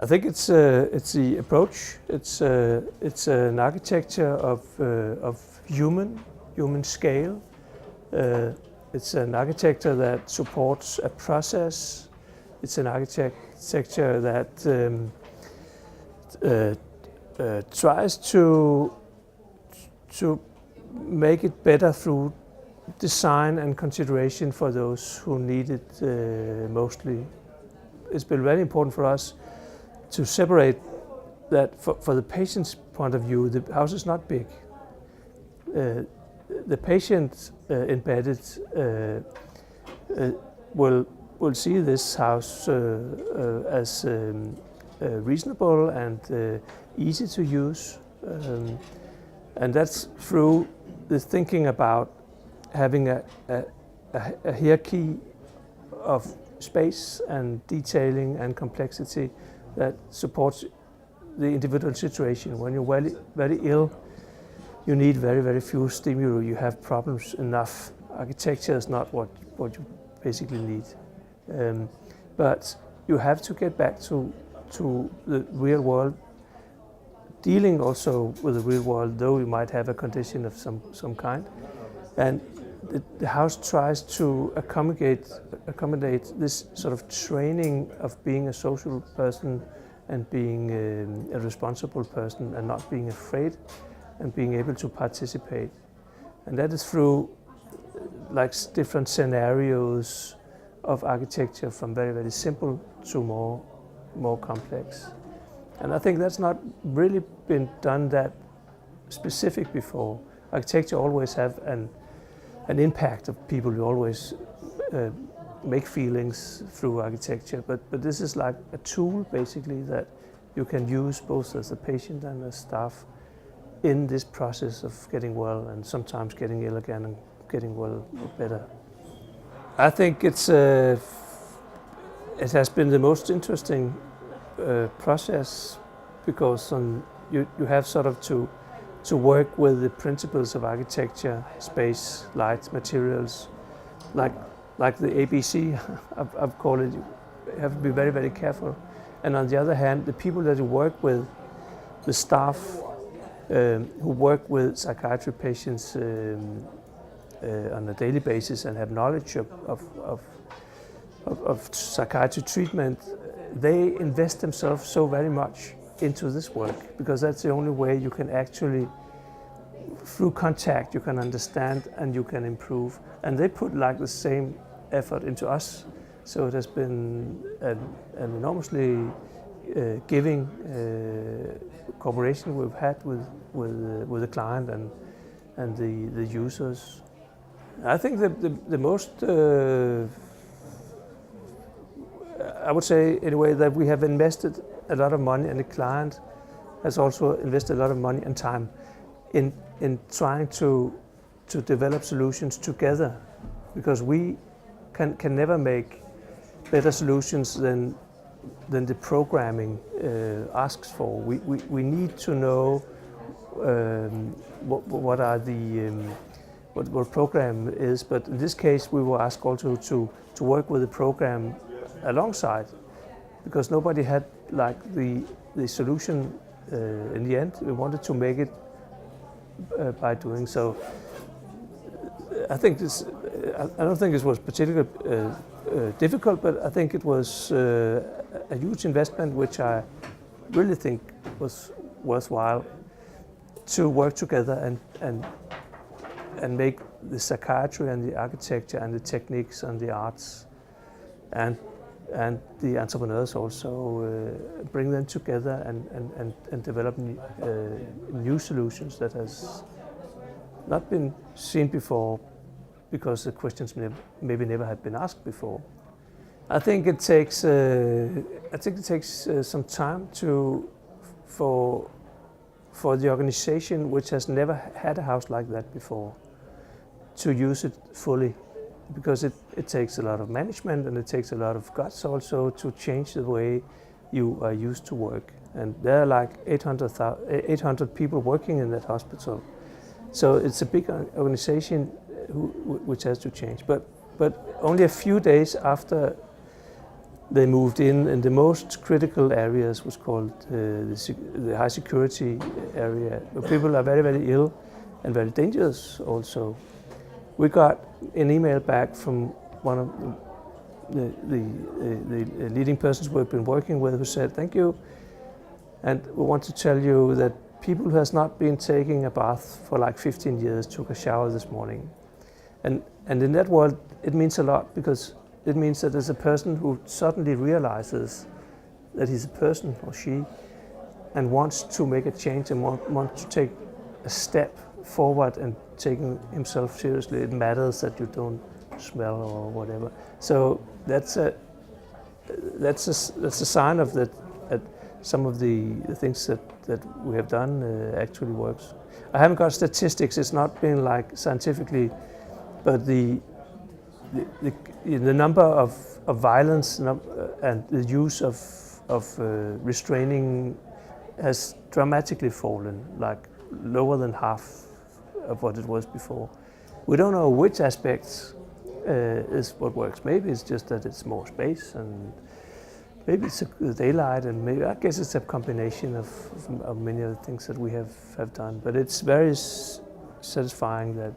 I think it's the approach. It's an architecture of human scale. It's an architecture that supports a process. It's an architecture that tries to make it better through design and consideration for those who need it mostly. It's been very important for us to separate that for the patient's point of view. The house is not big. The patient embedded will see this house as reasonable and easy to use, and that's through the thinking about having a hierarchy of space and detailing and complexity that supports the individual situation. When you're very, very ill, you need very, very few stimuli. You have problems enough. Architecture is not what you basically need. But you have to get back to the real world, dealing also with the real world, though you might have a condition of some kind. And the house tries to accommodate this sort of training of being a social person and being a responsible person and not being afraid and being able to participate. And that is through like different scenarios of architecture, from very, very simple to more complex. And I think that's not really been done that specific before. Architecture always have an impact of people. You always make feelings through architecture, but this is like a tool basically that you can use both as a patient and as staff in this process of getting well and sometimes getting ill again and getting well better. I think it has been the most interesting process because you have sort of to work with the principles of architecture, space, light, materials, like the ABC, I've called it. You have to be very, very careful. And on the other hand, the people that you work with, the staff who work with psychiatry patients on a daily basis and have knowledge of psychiatry treatment, they invest themselves so very much into this work, because that's the only way you can actually, through contact, you can understand and you can improve. And they put like the same effort into us. So it has been an enormously giving cooperation we've had with the client and the users. I think the most, I would say anyway, that we have invested a lot of money, and the client has also invested a lot of money and time in trying to develop solutions together, because we can never make better solutions than the programming asks for. We need to know what are the what program is, but in this case we were asked also to work with the program alongside, because nobody had like the solution in the end. We wanted to make it by doing so. I think this. I don't think this was particularly difficult, but I think it was a huge investment, which I really think was worthwhile to work together and make the psychiatry and the architecture and the techniques and the arts and the entrepreneurs also bring them together and develop new solutions that has not been seen before, because the questions maybe never had been asked before. I think it takes some time for the organization, which has never had a house like that before, to use it fully, because it takes a lot of management and it takes a lot of guts also to change the way you are used to work. And there are like 800 people working in that hospital, so it's a big organization which has to change. But only a few days after they moved in the most critical areas, was called the high security area, where people are very, very ill and very dangerous also. We got an email back from one of the leading persons we've been working with, who said, "Thank you, and we want to tell you that people who has not been taking a bath for like 15 years took a shower this morning." And in that world, it means a lot, because it means that there's a person who suddenly realizes that he's a person, or she, and wants to make a change and wants to take a step forward and taking himself seriously. It matters that you don't smell or whatever. So that's a sign of that some of the things that we have done actually works. I haven't got statistics. It's not been like scientifically, but the number of violence and the use of restraining has dramatically fallen, like lower than half of what it was before. We don't know which aspects is what works. Maybe it's just that it's more space, and maybe it's the daylight, and maybe, I guess it's a combination of many of the things that we have done. But it's very satisfying that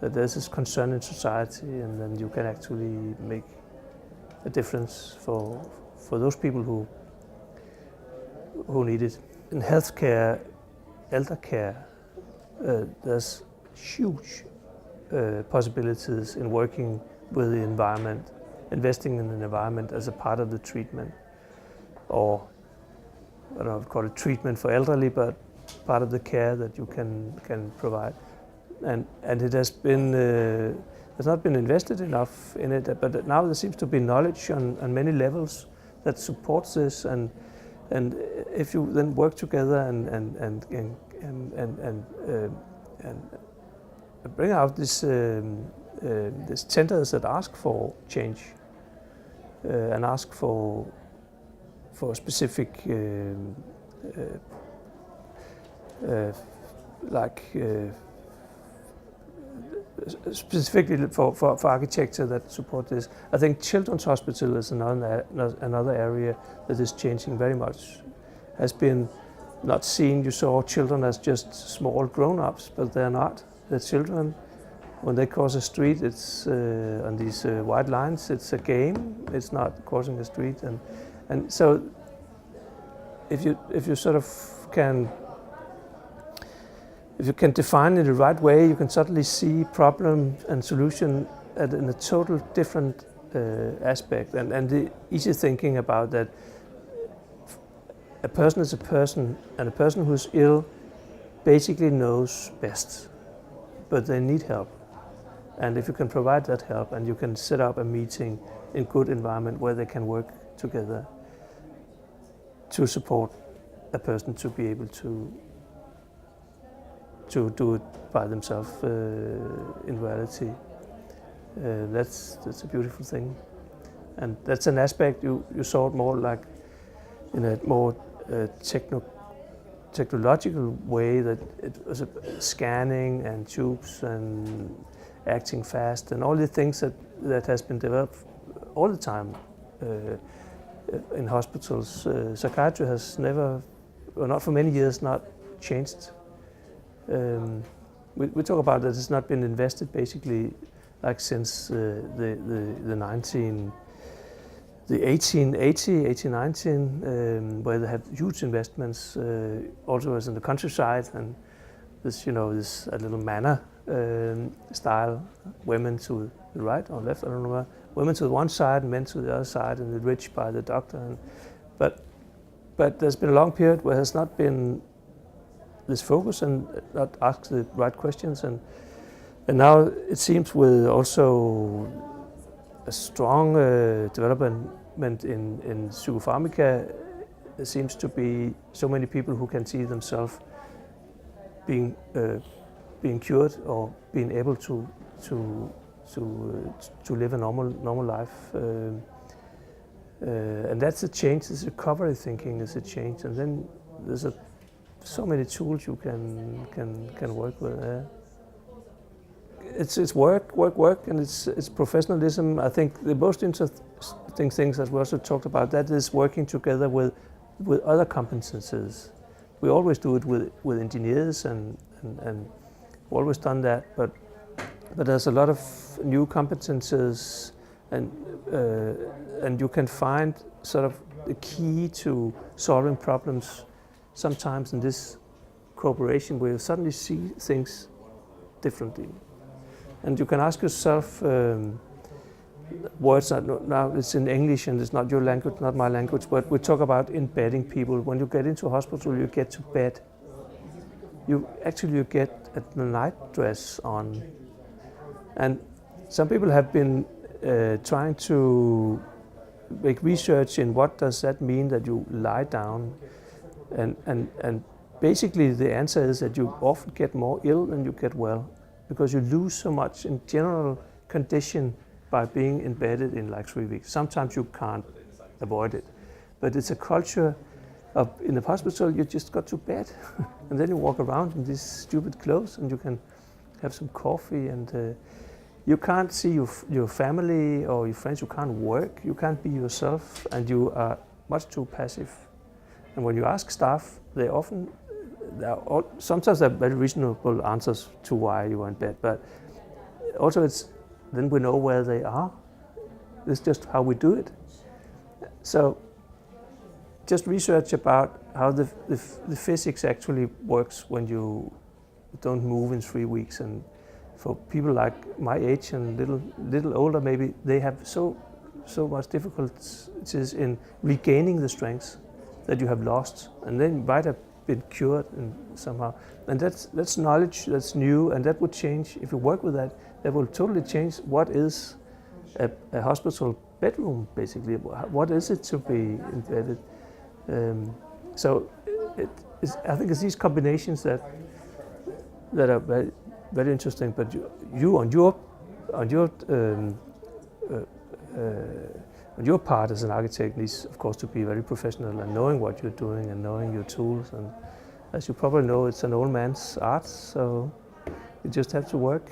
there's this concern in society, and then you can actually make a difference for those people who need it. In healthcare, elder care, there's huge possibilities in working with the environment, investing in the environment as a part of the treatment, or I don't know if call it treatment for elderly, but part of the care that you can provide. And it has been has not been invested enough in it, but now there seems to be knowledge on many levels that supports this, and if you then work together and bring out this tenders that ask for change and ask for specific specifically for architecture that support this. I think children's hospital is another area that is changing very much. Has been not seen, you saw children as just small grown-ups, but they're not. They're children. When they cross a street, it's on these white lines, it's a game, it's not crossing a street. And so if you sort of can, if you can define it the right way, you can suddenly see problem and solution in a total different aspect. And the easy thinking about that a person is a person, and a person who's ill basically knows best, but they need help. And if you can provide that help, and you can set up a meeting in good environment where they can work together to support a person to be able to do it by themselves in reality, that's a beautiful thing. And that's an aspect you saw it more like in a more technological way, that it was a scanning and tubes and acting fast and all the things that has been developed all the time in hospitals. Psychiatry has never, or not for many years, not changed. We talk about that it's not been invested basically like since the 1819, where they had huge investments, also as in the countryside, and this, this a little manor style, women to the right or left, I don't know, women to the one side, men to the other side, and the rich by the doctor. But there's been a long period where there's not been this focus and not asked the right questions, and now it seems with also a strong development in psychopharmaca, there seems to be so many people who can see themselves being cured or being able to live a normal life, and that's a change. This recovery thinking is a change, and then there's so many tools you can work with. it's work, and it's professionalism. I think the most interesting things that we also talked about, that is working together with other competences. We always do it with engineers, and we've always done that, but there's a lot of new competences, and you can find sort of the key to solving problems sometimes in this cooperation, where you suddenly see things differently. And you can ask yourself, words now it's in English and it's not your language, not my language, but we talk about embedding people. When you get into a hospital, you get to bed. You get a night dress on. And some people have been trying to make research in what does that mean that you lie down. And basically the answer is that you often get more ill than you get well, because you lose so much in general condition by being embedded in like 3 weeks. Sometimes you can't avoid it, but it's a culture of, in the hospital you just got to bed and then you walk around in these stupid clothes and you can have some coffee, and you can't see your family or your friends, you can't work, you can't be yourself, and you are much too passive. And when you ask staff, sometimes they're very reasonable answers to why you are in bed, but also then we know where they are. It's just how we do it. So just research about how the physics actually works when you don't move in 3 weeks. And for people like my age and little older, maybe they have so much difficulties in regaining the strength that you have lost, and then you might have been cured somehow. And that's knowledge that's new, and that would change if you work with that. That will totally change what is a hospital bedroom, basically. What is it to be embedded? So I think it's these combinations that are very, very interesting. But you on your part as an architect needs, of course, to be very professional and knowing what you're doing and knowing your tools. And as you probably know, it's an old man's art, so you just have to work.